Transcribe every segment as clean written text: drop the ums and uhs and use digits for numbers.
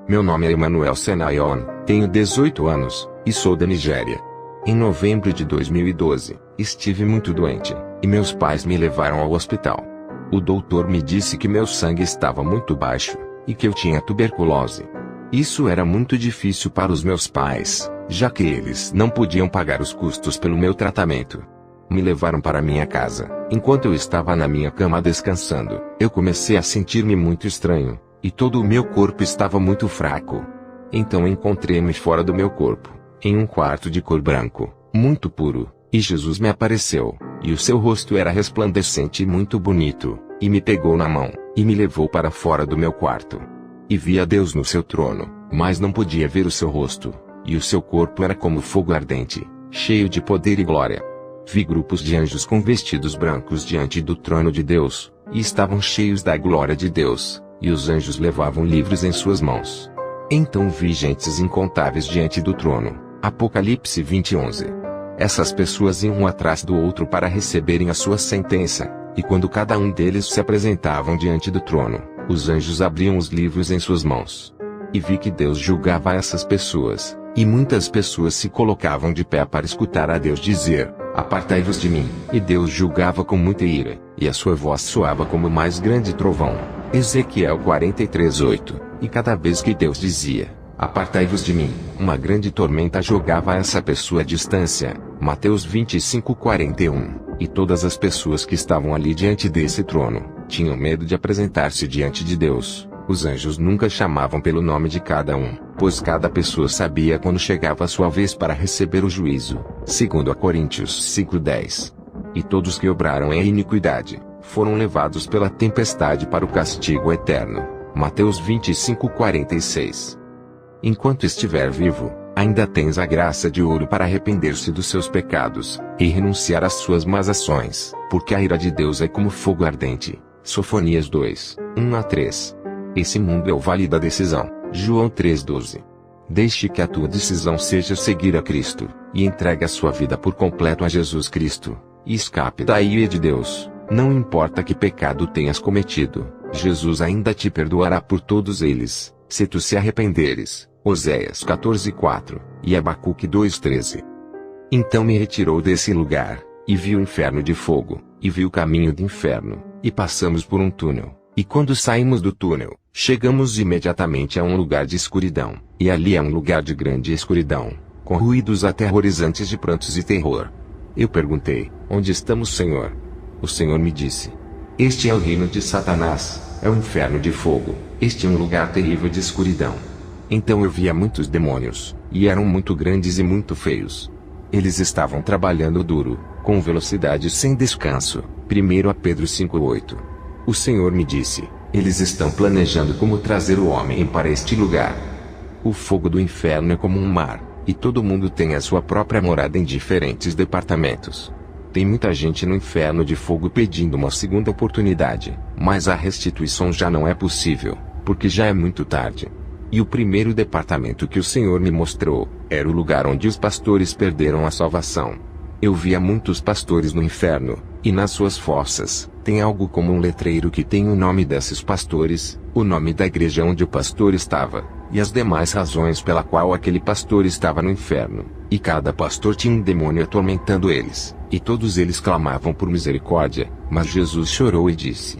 Meu nome é Emmanuel Senayon, tenho 18 anos, e sou da Nigéria. Em novembro de 2012, estive muito doente, e meus pais me levaram ao hospital. O doutor me disse que meu sangue estava muito baixo, e que eu tinha tuberculose. Isso era muito difícil para os meus pais, já que eles não podiam pagar os custos pelo meu tratamento. Me levaram para minha casa. Enquanto eu estava na minha cama descansando, eu comecei a sentir-me muito estranho, e todo o meu corpo estava muito fraco. Então encontrei-me fora do meu corpo, em um quarto de cor branco, muito puro, e Jesus me apareceu, e o seu rosto era resplandecente e muito bonito, e me pegou na mão, e me levou para fora do meu quarto. E vi a Deus no seu trono, mas não podia ver o seu rosto, e o seu corpo era como fogo ardente, cheio de poder e glória. Vi grupos de anjos com vestidos brancos diante do trono de Deus, e estavam cheios da glória de Deus, e os anjos levavam livros em suas mãos. Então vi gentes incontáveis diante do trono. Apocalipse 20:11. Essas pessoas iam um atrás do outro para receberem a sua sentença, e quando cada um deles se apresentavam diante do trono, os anjos abriam os livros em suas mãos. E vi que Deus julgava essas pessoas, e muitas pessoas se colocavam de pé para escutar a Deus dizer: "Apartai-vos de mim." E Deus julgava com muita ira, e a sua voz soava como o mais grande trovão. Ezequiel 43:8. E cada vez que Deus dizia: "Apartai-vos de mim", uma grande tormenta jogava essa pessoa à distância. Mateus 25:41. E todas as pessoas que estavam ali diante desse trono, tinham medo de apresentar-se diante de Deus. Os anjos nunca chamavam pelo nome de cada um, pois cada pessoa sabia quando chegava a sua vez para receber o juízo. 2 Coríntios 5:10. E todos que obraram em iniquidade, foram levados pela tempestade para o castigo eterno. Mateus 25:46. Enquanto estiver vivo, ainda tens a graça de ouro para arrepender-se dos seus pecados, e renunciar às suas más ações, porque a ira de Deus é como fogo ardente. Sofonias 2:1-3. Esse mundo é o vale da decisão. João 3:12. Deixe que a tua decisão seja seguir a Cristo, e entregue a sua vida por completo a Jesus Cristo, e escape da ira de Deus. Não importa que pecado tenhas cometido, Jesus ainda te perdoará por todos eles, se tu se arrependeres. Oséias 14:4, e Abacuque 2:13. Então me retirou desse lugar, e vi o inferno de fogo, e vi o caminho do inferno, e passamos por um túnel, e quando saímos do túnel, chegamos imediatamente a um lugar de escuridão, e ali é um lugar de grande escuridão, com ruídos aterrorizantes de prantos e terror. Eu perguntei: "Onde estamos, Senhor?" O Senhor me disse: "Este é o reino de Satanás, é o inferno de fogo, este é um lugar terrível de escuridão." Então eu via muitos demônios, e eram muito grandes e muito feios. Eles estavam trabalhando duro, com velocidade sem descanso. 1 Pedro 5:8. O Senhor me disse: "Eles estão planejando como trazer o homem para este lugar." O fogo do inferno é como um mar, e todo mundo tem a sua própria morada em diferentes departamentos. Tem muita gente no inferno de fogo pedindo uma segunda oportunidade, mas a restituição já não é possível, porque já é muito tarde. E o primeiro departamento que o Senhor me mostrou, era o lugar onde os pastores perderam a salvação. Eu via muitos pastores no inferno, e nas suas fossas, tem algo como um letreiro que tem o nome desses pastores, o nome da igreja onde o pastor estava, e as demais razões pela qual aquele pastor estava no inferno. E cada pastor tinha um demônio atormentando eles, e todos eles clamavam por misericórdia, mas Jesus chorou e disse: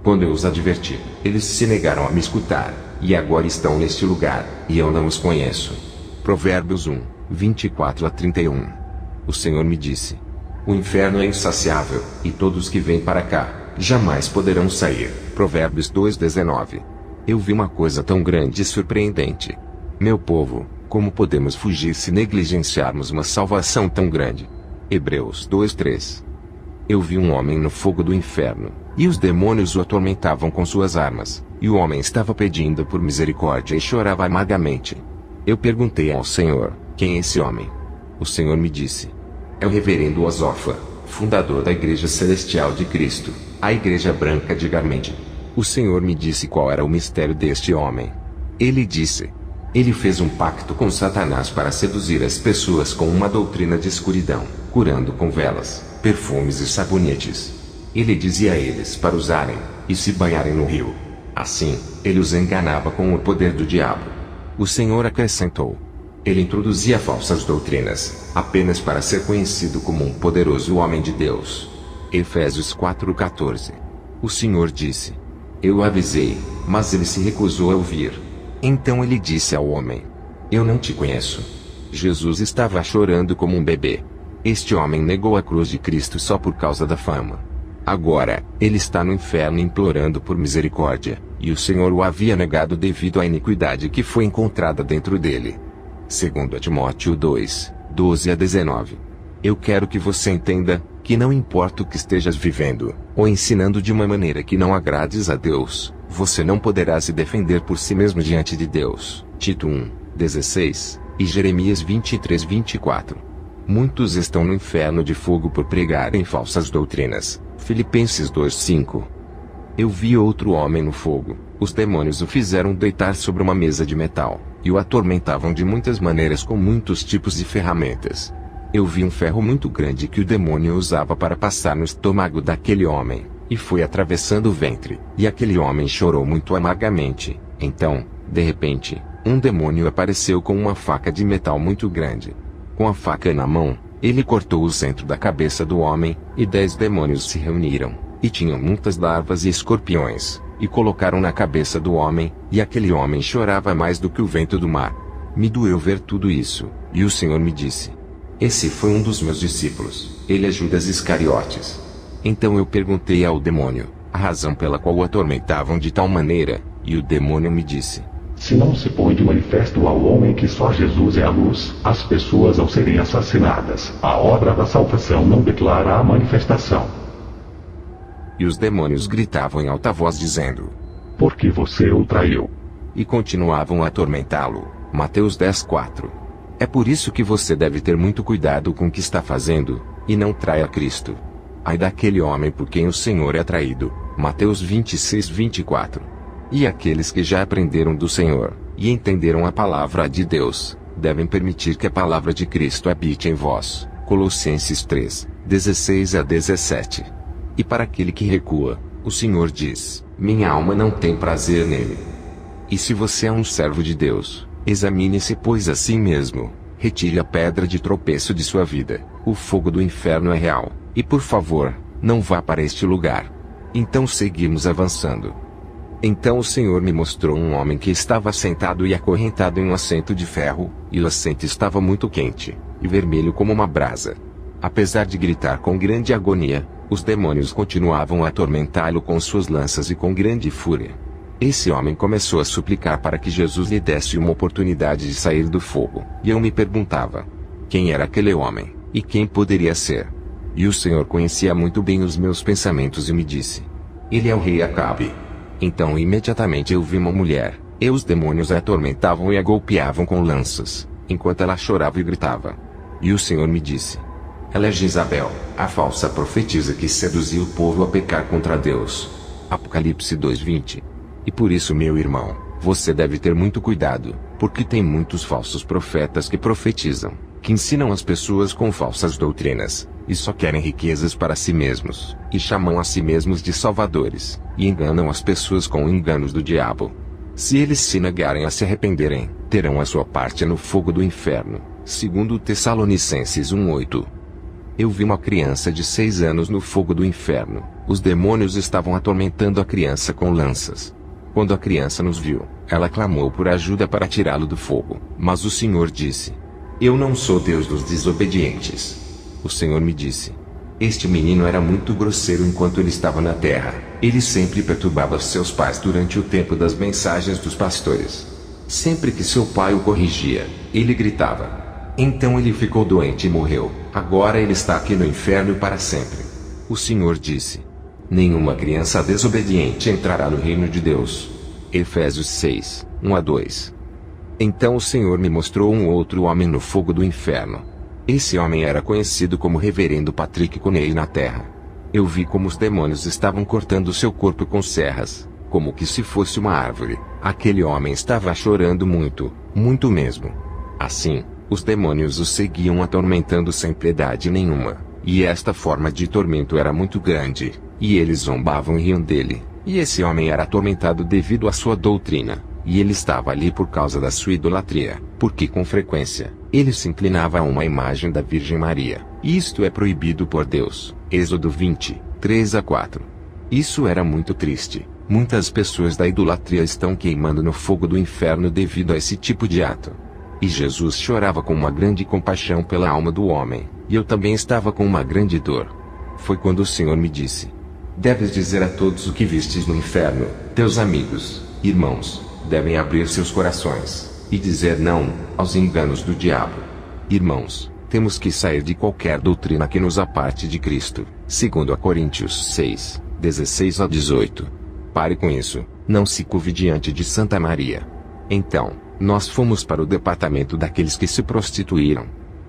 "Quando eu os adverti, eles se negaram a me escutar, e agora estão neste lugar, e eu não os conheço." Provérbios 1:24-31. O Senhor me disse: "O inferno é insaciável, e todos que vêm para cá, jamais poderão sair." Provérbios 2:19. Eu vi uma coisa tão grande e surpreendente. Meu povo, como podemos fugir se negligenciarmos uma salvação tão grande? Hebreus 2:3. Eu vi um homem no fogo do inferno, e os demônios o atormentavam com suas armas, e o homem estava pedindo por misericórdia e chorava amargamente. Eu perguntei ao Senhor: "Quem é esse homem?" O Senhor me disse: "É o reverendo Osofa, fundador da Igreja Celestial de Cristo, a Igreja Branca de Garmente." O Senhor me disse qual era o mistério deste homem. Ele disse: "Ele fez um pacto com Satanás para seduzir as pessoas com uma doutrina de escuridão, curando com velas, perfumes e sabonetes. Ele dizia a eles para usarem, e se banharem no rio. Assim, ele os enganava com o poder do diabo. O Senhor acrescentou. Ele introduzia falsas doutrinas, apenas para ser conhecido como um poderoso homem de Deus. Efésios 4:14. O Senhor disse: Eu o avisei, mas ele se recusou a ouvir. Então ele disse ao homem: Eu não te conheço. Jesus estava chorando como um bebê. Este homem negou a cruz de Cristo só por causa da fama. Agora, ele está no inferno implorando por misericórdia, e o Senhor o havia negado devido à iniquidade que foi encontrada dentro dele. 2 Timóteo 2, 12-19. Eu quero que você entenda, que não importa o que estejas vivendo, ou ensinando de uma maneira que não agrades a Deus, você não poderá se defender por si mesmo diante de Deus. Tito 1, 16, e Jeremias 23:24. Muitos estão no inferno de fogo por pregarem falsas doutrinas. Filipenses 2:5. Eu vi outro homem no fogo. Os demônios o fizeram deitar sobre uma mesa de metal, e o atormentavam de muitas maneiras com muitos tipos de ferramentas. Eu vi um ferro muito grande que o demônio usava para passar no estômago daquele homem, e foi atravessando o ventre, e aquele homem chorou muito amargamente. Então, de repente, um demônio apareceu com uma faca de metal muito grande. Com a faca na mão, ele cortou o centro da cabeça do homem, e 10 demônios se reuniram, e tinham muitas larvas e escorpiões, e colocaram na cabeça do homem, e aquele homem chorava mais do que o vento do mar. Me doeu ver tudo isso, e o Senhor me disse: Esse foi um dos meus discípulos, ele é Judas Iscariotes. Então eu perguntei ao demônio a razão pela qual o atormentavam de tal maneira, e o demônio me disse: Se não se põe de manifesto ao homem que só Jesus é a luz, as pessoas ao serem assassinadas, a obra da salvação não declara a manifestação. E os demônios gritavam em alta voz dizendo: Porque você o traiu. E continuavam a atormentá-lo. Mateus 10:4. É por isso que você deve ter muito cuidado com o que está fazendo, e não traia Cristo. Ai daquele homem por quem o Senhor é traído. Mateus 26:24. E aqueles que já aprenderam do Senhor, e entenderam a palavra de Deus, devem permitir que a palavra de Cristo habite em vós. Colossenses 3, 16-17. E para aquele que recua, o Senhor diz: Minha alma não tem prazer nele. E se você é um servo de Deus, examine-se pois a si mesmo, retire a pedra de tropeço de sua vida. O fogo do inferno é real, e por favor, não vá para este lugar. Então seguimos avançando. Então o Senhor me mostrou um homem que estava sentado e acorrentado em um assento de ferro, e o assento estava muito quente, e vermelho como uma brasa. Apesar de gritar com grande agonia, os demônios continuavam a atormentá-lo com suas lanças e com grande fúria. Esse homem começou a suplicar para que Jesus lhe desse uma oportunidade de sair do fogo, e eu me perguntava: quem era aquele homem, e quem poderia ser? E o Senhor conhecia muito bem os meus pensamentos e me disse: Ele é o rei Acabe. Então imediatamente eu vi uma mulher, e os demônios a atormentavam e a golpeavam com lanças, enquanto ela chorava e gritava. E o Senhor me disse: Ela é Jezabel, a falsa profetisa que seduziu o povo a pecar contra Deus. Apocalipse 2:20. E por isso, meu irmão, você deve ter muito cuidado, porque tem muitos falsos profetas que profetizam, que ensinam as pessoas com falsas doutrinas, e só querem riquezas para si mesmos, e chamam a si mesmos de salvadores, e enganam as pessoas com enganos do diabo. Se eles se negarem a se arrependerem, terão a sua parte no fogo do inferno. 2 Tessalonicenses 1:8. Eu vi uma criança de 6 anos no fogo do inferno. Os demônios estavam atormentando a criança com lanças. Quando a criança nos viu, ela clamou por ajuda para tirá-lo do fogo, mas o Senhor disse: Eu não sou Deus dos desobedientes. O Senhor me disse: Este menino era muito grosseiro enquanto ele estava na terra. Ele sempre perturbava seus pais durante o tempo das mensagens dos pastores. Sempre que seu pai o corrigia, ele gritava. Então ele ficou doente e morreu. Agora ele está aqui no inferno para sempre. O Senhor disse: Nenhuma criança desobediente entrará no reino de Deus. Efésios 6, 1-2. Então o Senhor me mostrou um outro homem no fogo do inferno. Esse homem era conhecido como Reverendo Patrick Coney na terra. Eu vi como os demônios estavam cortando seu corpo com serras, como que se fosse uma árvore. Aquele homem estava chorando muito, muito mesmo. Assim, os demônios o seguiam atormentando sem piedade nenhuma, e esta forma de tormento era muito grande, e eles zombavam e riam dele, e esse homem era atormentado devido à sua doutrina. e ele estava ali por causa da sua idolatria, porque com frequência, ele se inclinava a uma imagem da Virgem Maria, e isto é proibido por Deus. Êxodo 20, 3-4. Isso era muito triste. Muitas pessoas da idolatria estão queimando no fogo do inferno devido a esse tipo de ato. E Jesus chorava com uma grande compaixão pela alma do homem, e eu também estava com uma grande dor. Foi quando o Senhor me disse: deves dizer a todos o que vistes no inferno, teus amigos, irmãos, devem abrir seus corações, e dizer não aos enganos do diabo. Irmãos, temos que sair de qualquer doutrina que nos aparte de Cristo, segundo a Coríntios 6, 16-18. Pare com isso, não se curve diante de Santa Maria. Então, nós fomos para o departamento daqueles que se prostituíram.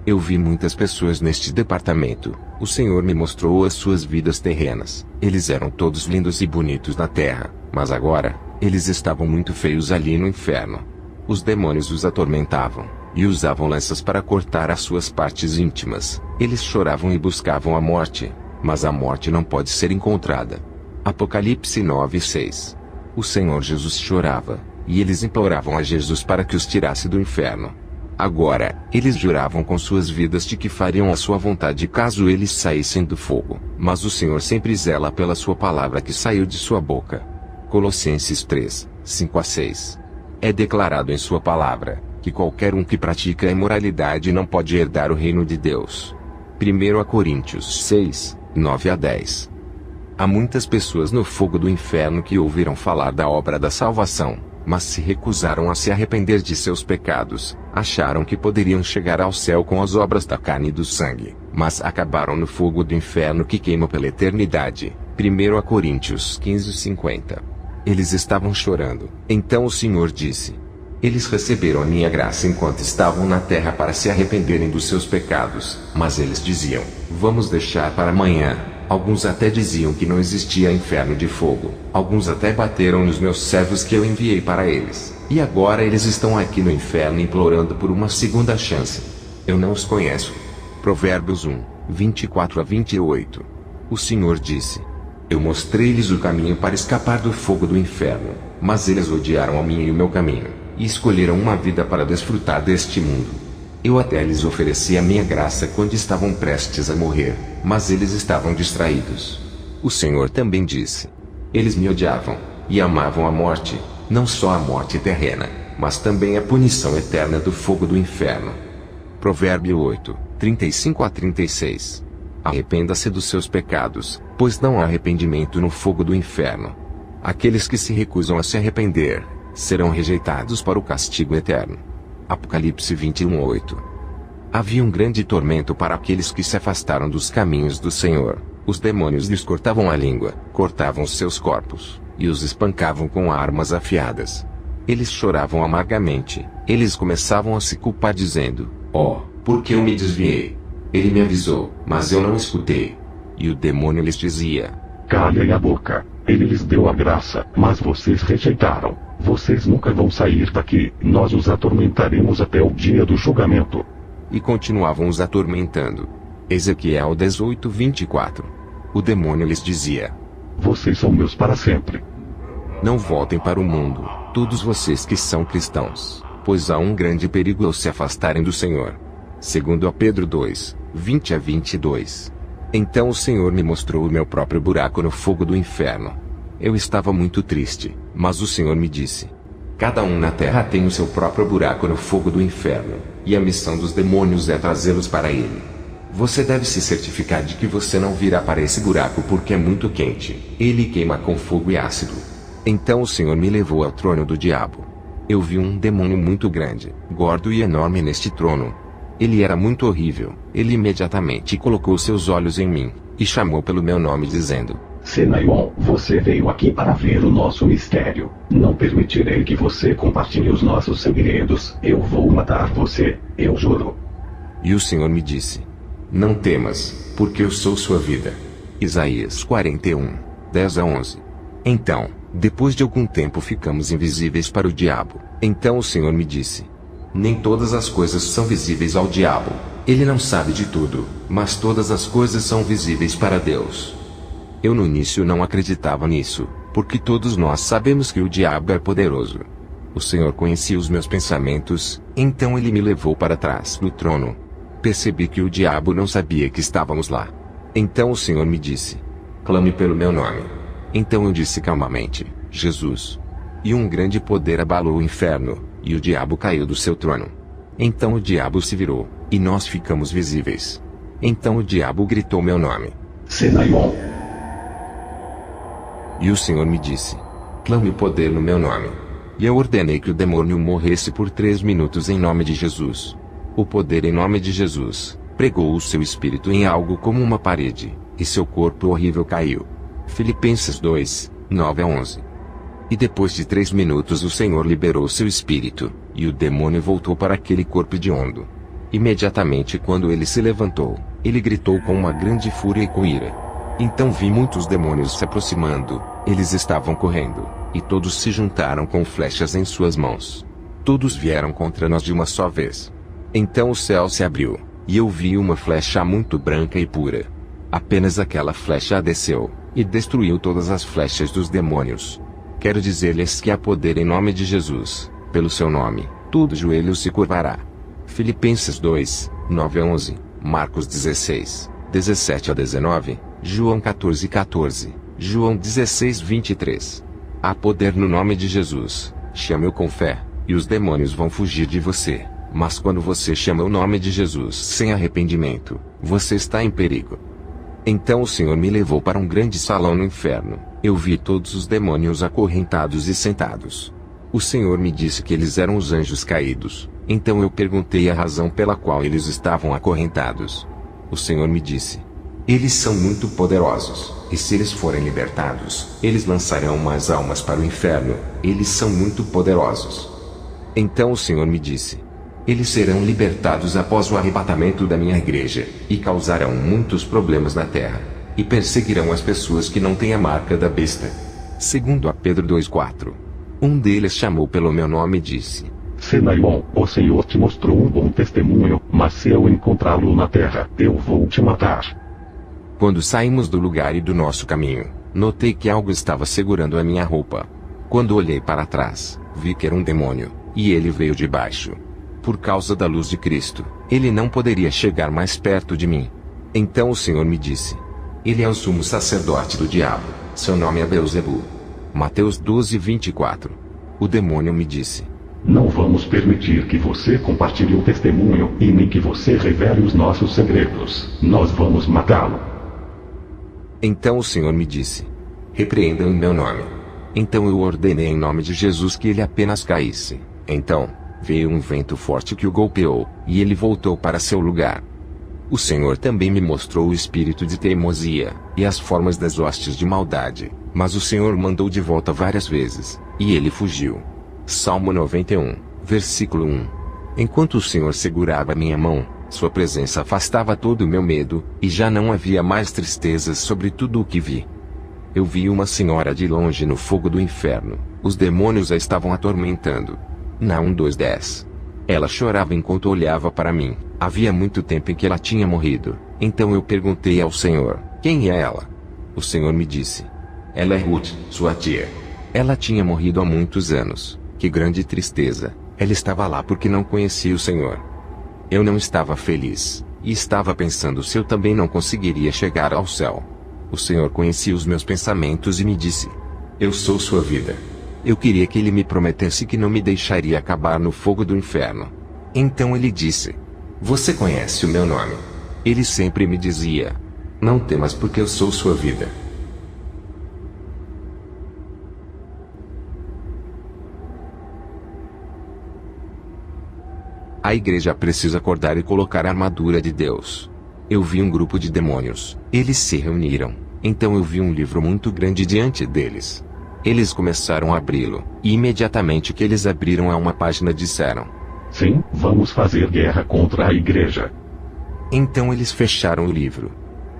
Eu vi muitas pessoas neste departamento. O Senhor me mostrou as suas vidas terrenas. Eles eram todos lindos e bonitos na terra, mas agora, eles estavam muito feios ali no inferno. Os demônios os atormentavam, e usavam lanças para cortar as suas partes íntimas. Eles choravam e buscavam a morte, mas a morte não pode ser encontrada. Apocalipse 9:6. O Senhor Jesus chorava, e eles imploravam a Jesus para que os tirasse do inferno. Agora, eles juravam com suas vidas de que fariam a sua vontade caso eles saíssem do fogo, mas o Senhor sempre zela pela sua palavra que saiu de sua boca. Colossenses 3, 5-6. É declarado em sua palavra, que qualquer um que pratica a imoralidade não pode herdar o reino de Deus. 1 Coríntios 6, 9-10. Há muitas pessoas no fogo do inferno que ouviram falar da obra da salvação, mas se recusaram a se arrepender de seus pecados, acharam que poderiam chegar ao céu com as obras da carne e do sangue, mas acabaram no fogo do inferno que queima pela eternidade. 1 Coríntios 15:50. Eles estavam chorando. Então o Senhor disse: eles receberam a minha graça enquanto estavam na terra para se arrependerem dos seus pecados, mas eles diziam: vamos deixar para amanhã. Alguns até diziam que não existia inferno de fogo. Alguns até bateram nos meus servos que eu enviei para eles. E agora eles estão aqui no inferno implorando por uma segunda chance. Eu não os conheço. Provérbios 1, 24-28. O Senhor disse: eu mostrei-lhes o caminho para escapar do fogo do inferno, mas eles odiaram a mim e o meu caminho, e escolheram uma vida para desfrutar deste mundo. Eu até lhes ofereci a minha graça quando estavam prestes a morrer, mas eles estavam distraídos. O Senhor também disse: eles me odiavam, e amavam a morte, não só a morte terrena, mas também a punição eterna do fogo do inferno. Provérbio 8, 35-36. Arrependa-se dos seus pecados, pois não há arrependimento no fogo do inferno. Aqueles que se recusam a se arrepender, serão rejeitados para o castigo eterno. Apocalipse 21:8. Havia um grande tormento para aqueles que se afastaram dos caminhos do Senhor. Os demônios lhes cortavam a língua, cortavam seus corpos, e os espancavam com armas afiadas. Eles choravam amargamente. Eles começavam a se culpar dizendo: oh, por que eu me desviei? Ele me avisou, mas eu não escutei. E o demônio lhes dizia: calem a boca. Ele lhes deu a graça, mas vocês rejeitaram. Vocês nunca vão sair daqui, nós os atormentaremos até o dia do julgamento. E continuavam os atormentando. Ezequiel 18:24. O demônio lhes dizia: vocês são meus para sempre. Não voltem para o mundo, todos vocês que são cristãos, pois há um grande perigo ao se afastarem do Senhor. Segundo a Pedro 2, 20-22. Então o Senhor me mostrou o meu próprio buraco no fogo do inferno. Eu estava muito triste, mas o Senhor me disse: cada um na terra tem o seu próprio buraco no fogo do inferno, e a missão dos demônios é trazê-los para ele. Você deve se certificar de que você não virá para esse buraco porque é muito quente. Ele queima com fogo e ácido. Então o Senhor me levou ao trono do diabo. Eu vi um demônio muito grande, gordo e enorme neste trono. Ele era muito horrível. Ele imediatamente colocou seus olhos em mim, e chamou pelo meu nome dizendo: Senaion, você veio aqui para ver o nosso mistério. Não permitirei que você compartilhe os nossos segredos. Eu vou matar você, eu juro. E o Senhor me disse: não temas, porque eu sou sua vida. Isaías 41, 10-11. Então, depois de algum tempo ficamos invisíveis para o diabo. Então o Senhor me disse: nem todas as coisas são visíveis ao diabo. Ele não sabe de tudo, mas todas as coisas são visíveis para Deus. Eu no início não acreditava nisso, porque todos nós sabemos que o diabo é poderoso. O Senhor conhecia os meus pensamentos, então ele me levou para trás do trono. Percebi que o diabo não sabia que estávamos lá. Então o Senhor me disse: clame pelo meu nome. Então eu disse calmamente: Jesus. E um grande poder abalou o inferno, e o diabo caiu do seu trono. Então o diabo se virou, e nós ficamos visíveis. Então o diabo gritou meu nome: Senaion. E o Senhor me disse: clame o poder no meu nome. E eu ordenei que o demônio morresse por 3 minutos em nome de Jesus. O poder em nome de Jesus pregou o seu espírito em algo como uma parede, e seu corpo horrível caiu. Filipenses 2, 9-11. E depois de 3 minutos o Senhor liberou seu espírito, e o demônio voltou para aquele corpo hediondo. Imediatamente quando ele se levantou, ele gritou com uma grande fúria e com ira. Então vi muitos demônios se aproximando, eles estavam correndo, e todos se juntaram com flechas em suas mãos. Todos vieram contra nós de uma só vez. Então o céu se abriu, e eu vi uma flecha muito branca e pura. Apenas aquela flecha desceu, e destruiu todas as flechas dos demônios. Quero dizer-lhes que há poder em nome de Jesus. Pelo seu nome, todo joelho se curvará. Filipenses 2, 9-11, Marcos 16, 17-19, João 14:14, João 16:23. Há poder no nome de Jesus. Chame-o com fé, e os demônios vão fugir de você. Mas quando você chama o nome de Jesus sem arrependimento, você está em perigo. Então o Senhor me levou para um grande salão no inferno. Eu vi todos os demônios acorrentados e sentados. O Senhor me disse que eles eram os anjos caídos. Então eu perguntei a razão pela qual eles estavam acorrentados. O Senhor me disse: eles são muito poderosos, e se eles forem libertados, eles lançarão mais almas para o inferno. Eles são muito poderosos. Então o Senhor me disse: eles serão libertados após o arrebatamento da minha igreja, e causarão muitos problemas na terra, e perseguirão as pessoas que não têm a marca da besta. Segundo a Pedro 2:4. Um deles chamou pelo meu nome e disse: Senaion, o Senhor te mostrou um bom testemunho, mas se eu encontrá-lo na terra, eu vou te matar. Quando saímos do lugar e do nosso caminho, notei que algo estava segurando a minha roupa. Quando olhei para trás, vi que era um demônio, e ele veio de baixo. Por causa da luz de Cristo, ele não poderia chegar mais perto de mim. Então o Senhor me disse: ele é o sumo sacerdote do diabo, seu nome é Beelzebu. Mateus 12:24. O demônio me disse: não vamos permitir que você compartilhe o testemunho, e nem que você revele os nossos segredos. Nós vamos matá-lo. Então o Senhor me disse: repreendam em meu nome. Então eu ordenei em nome de Jesus que ele apenas caísse. Então veio um vento forte que o golpeou, e ele voltou para seu lugar. O Senhor também me mostrou o espírito de teimosia, e as formas das hostes de maldade, mas o Senhor mandou de volta várias vezes, e ele fugiu. Salmo 91, versículo 1. Enquanto o Senhor segurava minha mão, sua presença afastava todo o meu medo, e já não havia mais tristezas sobre tudo o que vi. Eu vi uma senhora de longe no fogo do inferno, os demônios a estavam atormentando. Naum 2:10. Ela chorava enquanto olhava para mim. Havia muito tempo em que ela tinha morrido. Então eu perguntei ao Senhor: quem é ela? O Senhor me disse: ela é Ruth, sua tia. Ela tinha morrido há muitos anos. Que grande tristeza. Ela estava lá porque não conhecia o Senhor. Eu não estava feliz, e estava pensando se eu também não conseguiria chegar ao céu. O Senhor conhecia os meus pensamentos e me disse: eu sou sua vida. Eu queria que ele me prometesse que não me deixaria acabar no fogo do inferno. Então ele disse: você conhece o meu nome. Ele sempre me dizia: não temas porque eu sou sua vida. A igreja precisa acordar e colocar a armadura de Deus. Eu vi um grupo de demônios. Eles se reuniram. Então eu vi um livro muito grande diante deles. Eles começaram a abri-lo, e imediatamente que eles abriram a uma página disseram: sim, vamos fazer guerra contra a igreja. Então eles fecharam o livro.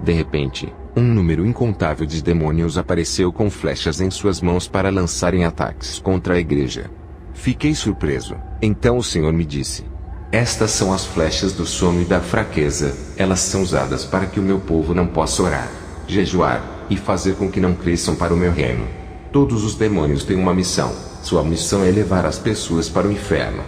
De repente, um número incontável de demônios apareceu com flechas em suas mãos para lançarem ataques contra a igreja. Fiquei surpreso. Então o Senhor me disse: estas são as flechas do sono e da fraqueza. Elas são usadas para que o meu povo não possa orar, jejuar, e fazer com que não cresçam para o meu reino. Todos os demônios têm uma missão. Sua missão é levar as pessoas para o inferno.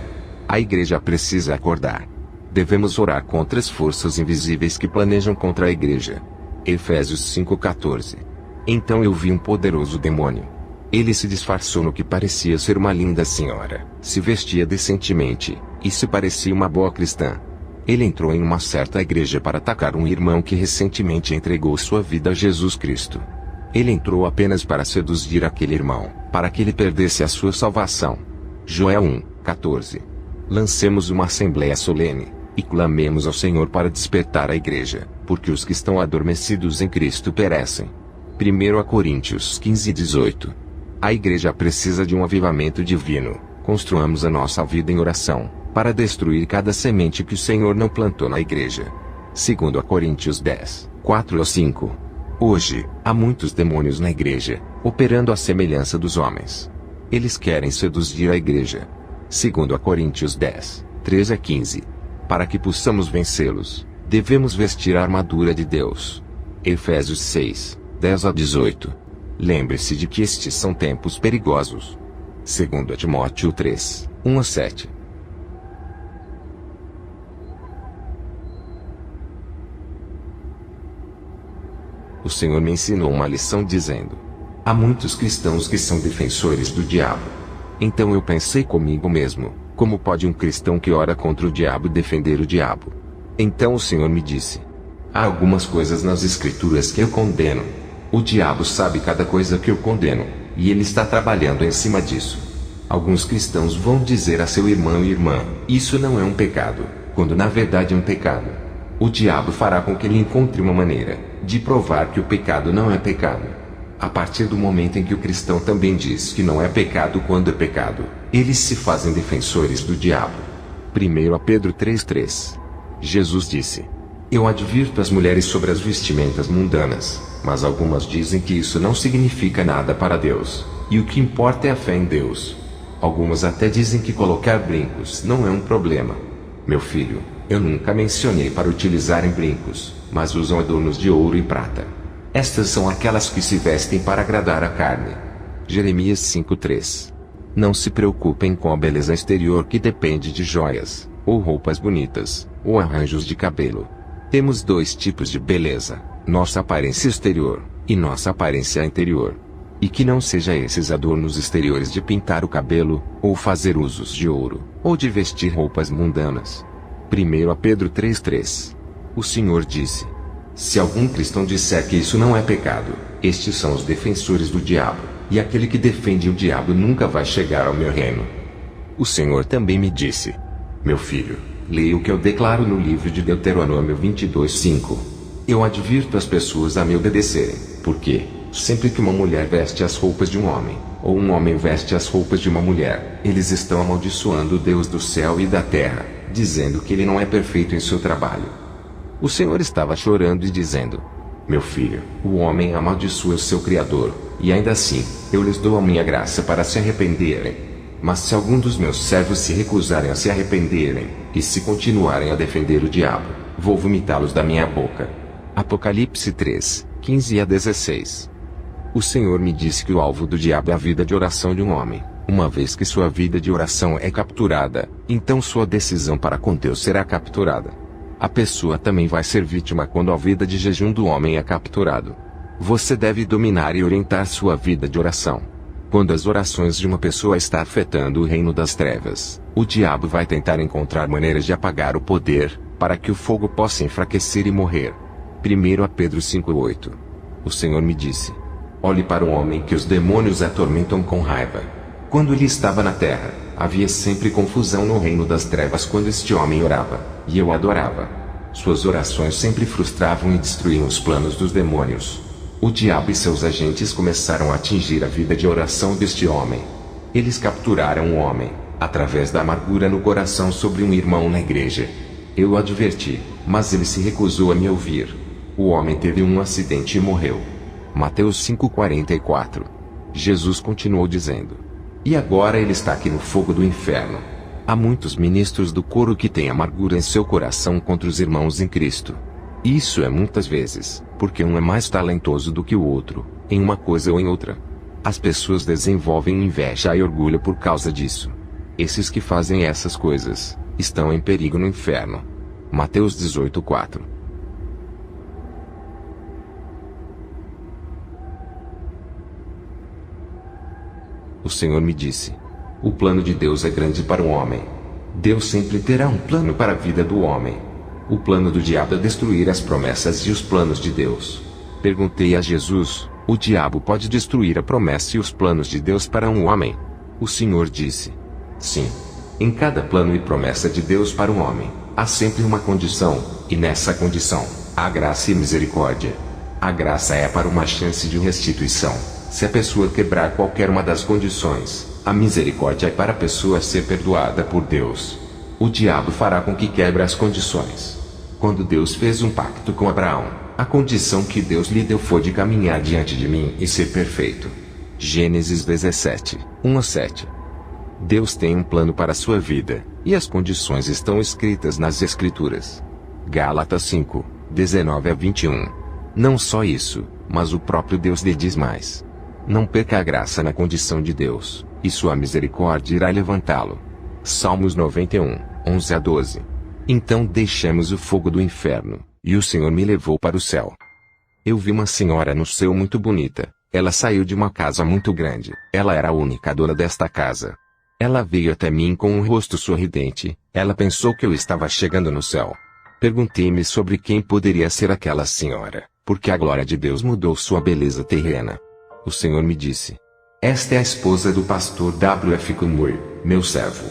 A igreja precisa acordar. Devemos orar contra as forças invisíveis que planejam contra a igreja. Efésios 5:14. Então eu vi um poderoso demônio. Ele se disfarçou no que parecia ser uma linda senhora, se vestia decentemente, e se parecia uma boa cristã. Ele entrou em uma certa igreja para atacar um irmão que recentemente entregou sua vida a Jesus Cristo. Ele entrou apenas para seduzir aquele irmão, para que ele perdesse a sua salvação. Joel 1:14. Lancemos uma assembleia solene, e clamemos ao Senhor para despertar a igreja, porque os que estão adormecidos em Cristo perecem. 1 Coríntios 15:18. A igreja precisa de um avivamento divino. Construamos a nossa vida em oração, para destruir cada semente que o Senhor não plantou na igreja. 2 Coríntios 10:4-5. Hoje, há muitos demônios na igreja, operando à semelhança dos homens. Eles querem seduzir a igreja. 2 Coríntios 10:13-15. Para que possamos vencê-los, devemos vestir a armadura de Deus. Efésios 6:10-18. Lembre-se de que estes são tempos perigosos. 2 Timóteo 3:1-7. O Senhor me ensinou uma lição dizendo: há muitos cristãos que são defensores do diabo. Então eu pensei comigo mesmo, como pode um cristão que ora contra o diabo defender o diabo? Então o Senhor me disse: há algumas coisas nas Escrituras que eu condeno. O diabo sabe cada coisa que eu condeno, e ele está trabalhando em cima disso. Alguns cristãos vão dizer a seu irmão e irmã: isso não é um pecado, quando na verdade é um pecado. O diabo fará com que ele encontre uma maneira de provar que o pecado não é pecado. A partir do momento em que o cristão também diz que não é pecado quando é pecado, eles se fazem defensores do diabo. 1 Pedro 3:3. Jesus disse: eu advirto as mulheres sobre as vestimentas mundanas, mas algumas dizem que isso não significa nada para Deus, e o que importa é a fé em Deus. Algumas até dizem que colocar brincos não é um problema. Meu filho, eu nunca mencionei para utilizarem brincos, mas usam adornos de ouro e prata. Estas são aquelas que se vestem para agradar a carne. Jeremias 5:3. Não se preocupem com a beleza exterior que depende de joias, ou roupas bonitas, ou arranjos de cabelo. Temos dois tipos de beleza: nossa aparência exterior, e nossa aparência interior. E que não seja esses adornos exteriores de pintar o cabelo, ou fazer usos de ouro, ou de vestir roupas mundanas. 1 Pedro 3:3. O Senhor disse: se algum cristão disser que isso não é pecado, estes são os defensores do diabo, e aquele que defende o diabo nunca vai chegar ao meu reino. O Senhor também me disse: meu filho, leia o que eu declaro no livro de Deuteronômio 22:5. Eu advirto as pessoas a me obedecerem, porque, sempre que uma mulher veste as roupas de um homem, ou um homem veste as roupas de uma mulher, eles estão amaldiçoando o Deus do céu e da terra, dizendo que ele não é perfeito em seu trabalho. O Senhor estava chorando e dizendo: meu filho, o homem amaldiçoa o seu Criador, e ainda assim, eu lhes dou a minha graça para se arrependerem. Mas se algum dos meus servos se recusarem a se arrependerem, e se continuarem a defender o diabo, vou vomitá-los da minha boca. Apocalipse 3:15-16. O Senhor me disse que o alvo do diabo é a vida de oração de um homem. Uma vez que sua vida de oração é capturada, então sua decisão para com Deus será capturada. A pessoa também vai ser vítima quando a vida de jejum do homem é capturado. Você deve dominar e orientar sua vida de oração. Quando as orações de uma pessoa estão afetando o reino das trevas, o diabo vai tentar encontrar maneiras de apagar o poder, para que o fogo possa enfraquecer e morrer. 1 Pedro 5:8. O Senhor me disse: olhe para o homem que os demônios atormentam com raiva. Quando ele estava na terra, havia sempre confusão no reino das trevas quando este homem orava, e eu adorava. Suas orações sempre frustravam e destruíam os planos dos demônios. O diabo e seus agentes começaram a atingir a vida de oração deste homem. Eles capturaram o homem, através da amargura no coração sobre um irmão na igreja. Eu o adverti, mas ele se recusou a me ouvir. O homem teve um acidente e morreu. Mateus 5:44. Jesus continuou dizendo: e agora ele está aqui no fogo do inferno. Há muitos ministros do coro que têm amargura em seu coração contra os irmãos em Cristo. Isso é muitas vezes, porque um é mais talentoso do que o outro, em uma coisa ou em outra. As pessoas desenvolvem inveja e orgulho por causa disso. Esses que fazem essas coisas estão em perigo no inferno. Mateus 18:4. O Senhor me disse: o plano de Deus é grande para o homem. Deus sempre terá um plano para a vida do homem. O plano do diabo é destruir as promessas e os planos de Deus. Perguntei a Jesus: o diabo pode destruir a promessa e os planos de Deus para um homem? O Senhor disse: sim. Em cada plano e promessa de Deus para um homem, há sempre uma condição, e nessa condição, há graça e misericórdia. A graça é para uma chance de restituição, se a pessoa quebrar qualquer uma das condições. A misericórdia é para a pessoa ser perdoada por Deus. O diabo fará com que quebre as condições. Quando Deus fez um pacto com Abraão, a condição que Deus lhe deu foi de caminhar diante de mim e ser perfeito. Gênesis 17, 1-7. Deus tem um plano para a sua vida, e as condições estão escritas nas Escrituras. Gálatas 5, 19-21. Não só isso, mas o próprio Deus lhe diz mais. Não perca a graça na condição de Deus, e sua misericórdia irá levantá-lo. Salmos 91, 11-12. Então deixamos o fogo do inferno, e o Senhor me levou para o céu. Eu vi uma senhora no céu muito bonita. Ela saiu de uma casa muito grande. Ela era a única dona desta casa. Ela veio até mim com um rosto sorridente. Ela pensou que eu estava chegando no céu. Perguntei-me sobre quem poderia ser aquela senhora, porque a glória de Deus mudou sua beleza terrena. O Senhor me disse: esta é a esposa do pastor W.F. Cumur, meu servo.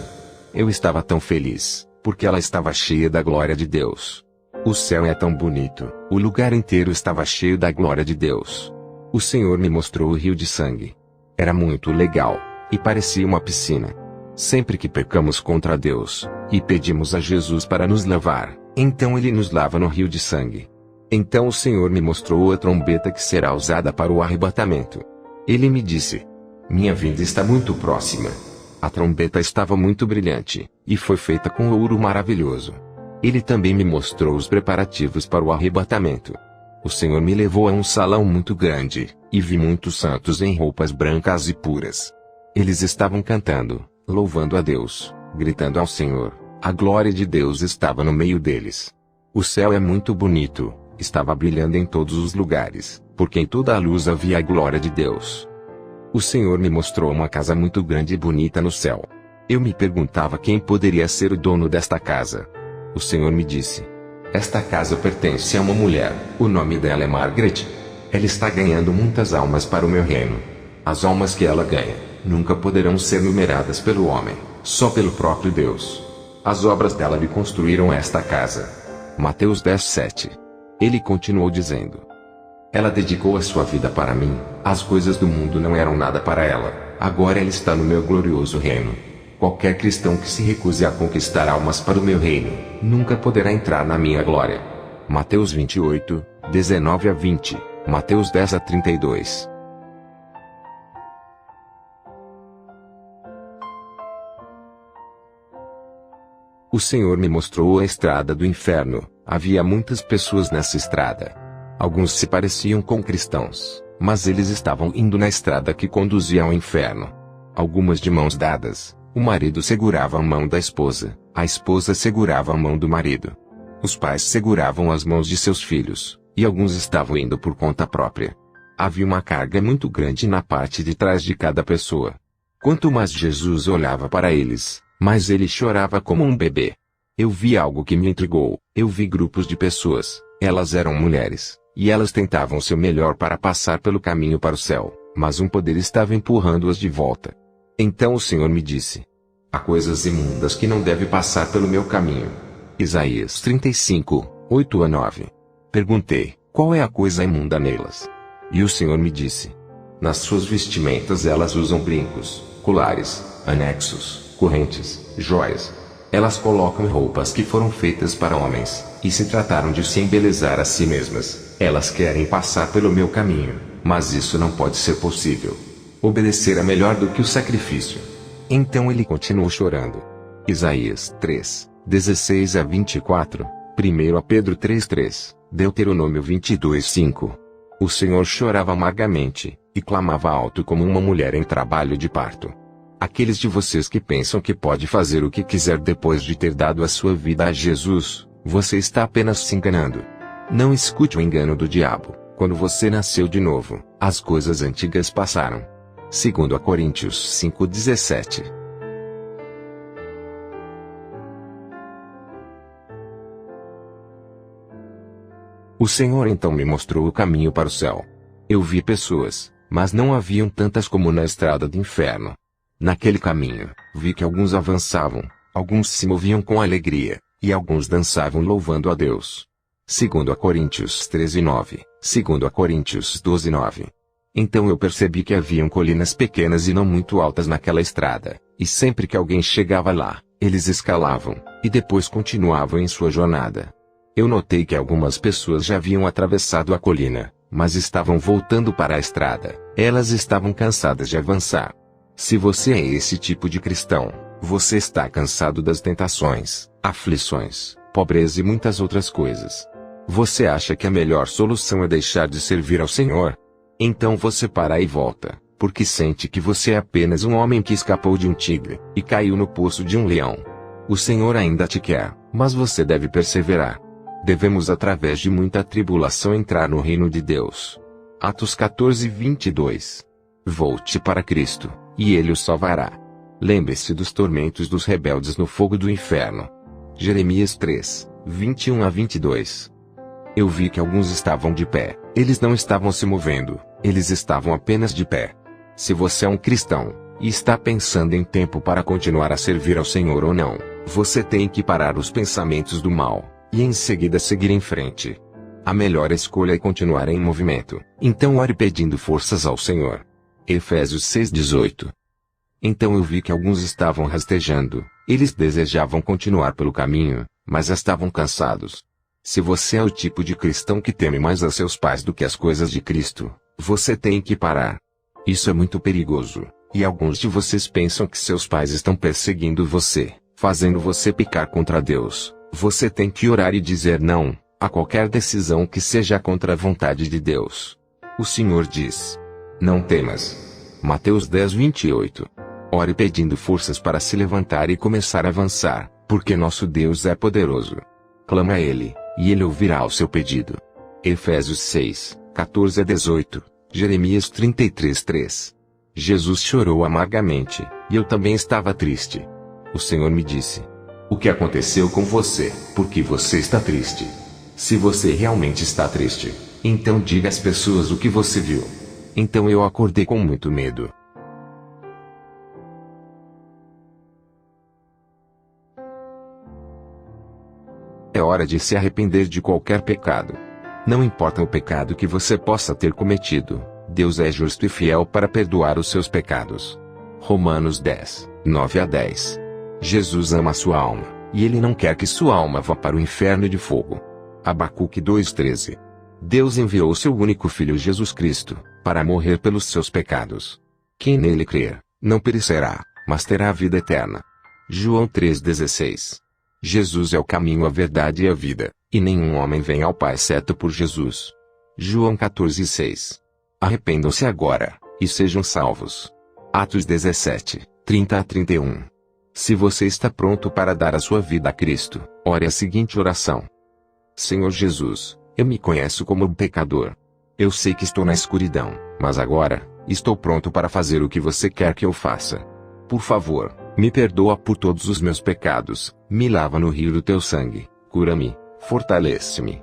Eu estava tão feliz, porque ela estava cheia da glória de Deus. O céu é tão bonito, o lugar inteiro estava cheio da glória de Deus. O Senhor me mostrou o rio de sangue. Era muito legal, e parecia uma piscina. Sempre que pecamos contra Deus, e pedimos a Jesus para nos lavar, então Ele nos lava no rio de sangue. Então o Senhor me mostrou a trombeta que será usada para o arrebatamento. Ele me disse: minha vinda está muito próxima. A trombeta estava muito brilhante, e foi feita com ouro maravilhoso. Ele também me mostrou os preparativos para o arrebatamento. O Senhor me levou a um salão muito grande, e vi muitos santos em roupas brancas e puras. Eles estavam cantando, louvando a Deus, gritando ao Senhor. A glória de Deus estava no meio deles. O céu é muito bonito, estava brilhando em todos os lugares, porque em toda a luz havia a glória de Deus. O Senhor me mostrou uma casa muito grande e bonita no céu. Eu me perguntava quem poderia ser o dono desta casa. O Senhor me disse: esta casa pertence a uma mulher, o nome dela é Margaret. Ela está ganhando muitas almas para o meu reino. As almas que ela ganha nunca poderão ser numeradas pelo homem, só pelo próprio Deus. As obras dela lhe construíram esta casa. Mateus 10:7. Ele continuou dizendo: ela dedicou a sua vida para mim. As coisas do mundo não eram nada para ela. Agora ela está no meu glorioso reino. Qualquer cristão que se recuse a conquistar almas para o meu reino, nunca poderá entrar na minha glória. Mateus 28, 19-20, Mateus 10-32. O Senhor me mostrou a estrada do inferno. Havia muitas pessoas nessa estrada. Alguns se pareciam com cristãos, mas eles estavam indo na estrada que conduzia ao inferno. Algumas de mãos dadas. O marido segurava a mão da esposa, a esposa segurava a mão do marido. Os pais seguravam as mãos de seus filhos, e alguns estavam indo por conta própria. Havia uma carga muito grande na parte de trás de cada pessoa. Quanto mais Jesus olhava para eles, mais ele chorava como um bebê. Eu vi algo que me intrigou. Eu vi grupos de pessoas, elas eram mulheres, e elas tentavam seu melhor para passar pelo caminho para o céu, mas um poder estava empurrando-as de volta. Então o Senhor me disse: há coisas imundas que não devem passar pelo meu caminho. Isaías 35, 8-9. Perguntei: qual é a coisa imunda nelas? E o Senhor me disse: nas suas vestimentas elas usam brincos, colares, anexos, correntes, joias. Elas colocam roupas que foram feitas para homens, e se trataram de se embelezar a si mesmas. Elas querem passar pelo meu caminho, mas isso não pode ser possível. Obedecer é melhor do que o sacrifício. Então ele continuou chorando. Isaías 3, 16-24, 1 Pedro 3:3, Deuteronômio 22:5. O Senhor chorava amargamente, e clamava alto como uma mulher em trabalho de parto. Aqueles de vocês que pensam que pode fazer o que quiser depois de ter dado a sua vida a Jesus, você está apenas se enganando. Não escute o engano do diabo. Quando você nasceu de novo, as coisas antigas passaram. 2 Coríntios 5:17. O Senhor então me mostrou o caminho para o céu. Eu vi pessoas, mas não haviam tantas como na estrada do inferno. Naquele caminho, vi que alguns avançavam, alguns se moviam com alegria, e alguns dançavam louvando a Deus. 2 Coríntios 13:9, 2 Coríntios 12:9. Então eu percebi que haviam colinas pequenas e não muito altas naquela estrada, e sempre que alguém chegava lá, eles escalavam, e depois continuavam em sua jornada. Eu notei que algumas pessoas já haviam atravessado a colina, mas estavam voltando para a estrada. Elas estavam cansadas de avançar. Se você é esse tipo de cristão, você está cansado das tentações, aflições, pobreza e muitas outras coisas. Você acha que a melhor solução é deixar de servir ao Senhor? Então você para e volta, porque sente que você é apenas um homem que escapou de um tigre, e caiu no poço de um leão. O Senhor ainda te quer, mas você deve perseverar. Devemos através de muita tribulação entrar no reino de Deus. Atos 14:22. Volte para Cristo, e Ele o salvará. Lembre-se dos tormentos dos rebeldes no fogo do inferno. Jeremias 3:21-22. Eu vi que alguns estavam de pé, eles não estavam se movendo, eles estavam apenas de pé. Se você é um cristão, e está pensando em tempo para continuar a servir ao Senhor ou não, você tem que parar os pensamentos do mal, e em seguida seguir em frente. A melhor escolha é continuar em movimento, então ore pedindo forças ao Senhor. Efésios 6:18. Então eu vi que alguns estavam rastejando, eles desejavam continuar pelo caminho, mas estavam cansados. Se você é o tipo de cristão que teme mais a seus pais do que as coisas de Cristo, você tem que parar. Isso é muito perigoso, e alguns de vocês pensam que seus pais estão perseguindo você, fazendo você pecar contra Deus. Você tem que orar e dizer não a qualquer decisão que seja contra a vontade de Deus. O Senhor diz: não temas. Mateus 10:28. Ore pedindo forças para se levantar e começar a avançar, porque nosso Deus é poderoso. Clama a Ele, e Ele ouvirá o seu pedido. Efésios 6:14-18, Jeremias 33:3. Jesus chorou amargamente, e eu também estava triste. O Senhor me disse: o que aconteceu com você, por que você está triste? Se você realmente está triste, então diga às pessoas o que você viu. Então eu acordei com muito medo. É hora de se arrepender de qualquer pecado. Não importa o pecado que você possa ter cometido, Deus é justo e fiel para perdoar os seus pecados. Romanos 10:9-10. Jesus ama a sua alma, e Ele não quer que sua alma vá para o inferno de fogo. Abacuque 2:13. Deus enviou seu único Filho Jesus Cristo, para morrer pelos seus pecados. Quem nele crer, não perecerá, mas terá a vida eterna. João 3:16. Jesus é o caminho, a verdade e a vida, e nenhum homem vem ao Pai exceto por Jesus. João 14:6. Arrependam-se agora, e sejam salvos. Atos 17:30-31. Se você está pronto para dar a sua vida a Cristo, ore a seguinte oração: Senhor Jesus, eu me conheço como um pecador. Eu sei que estou na escuridão, mas agora, estou pronto para fazer o que você quer que eu faça. Por favor, me perdoa por todos os meus pecados, me lava no rio do teu sangue, cura-me, fortalece-me,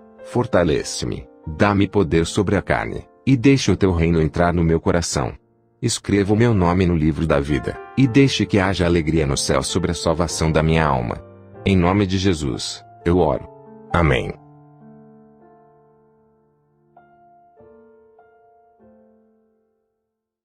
dá-me poder sobre a carne, e deixe o teu reino entrar no meu coração. Escreva o meu nome no livro da vida, e deixe que haja alegria no céu sobre a salvação da minha alma. Em nome de Jesus, eu oro. Amém.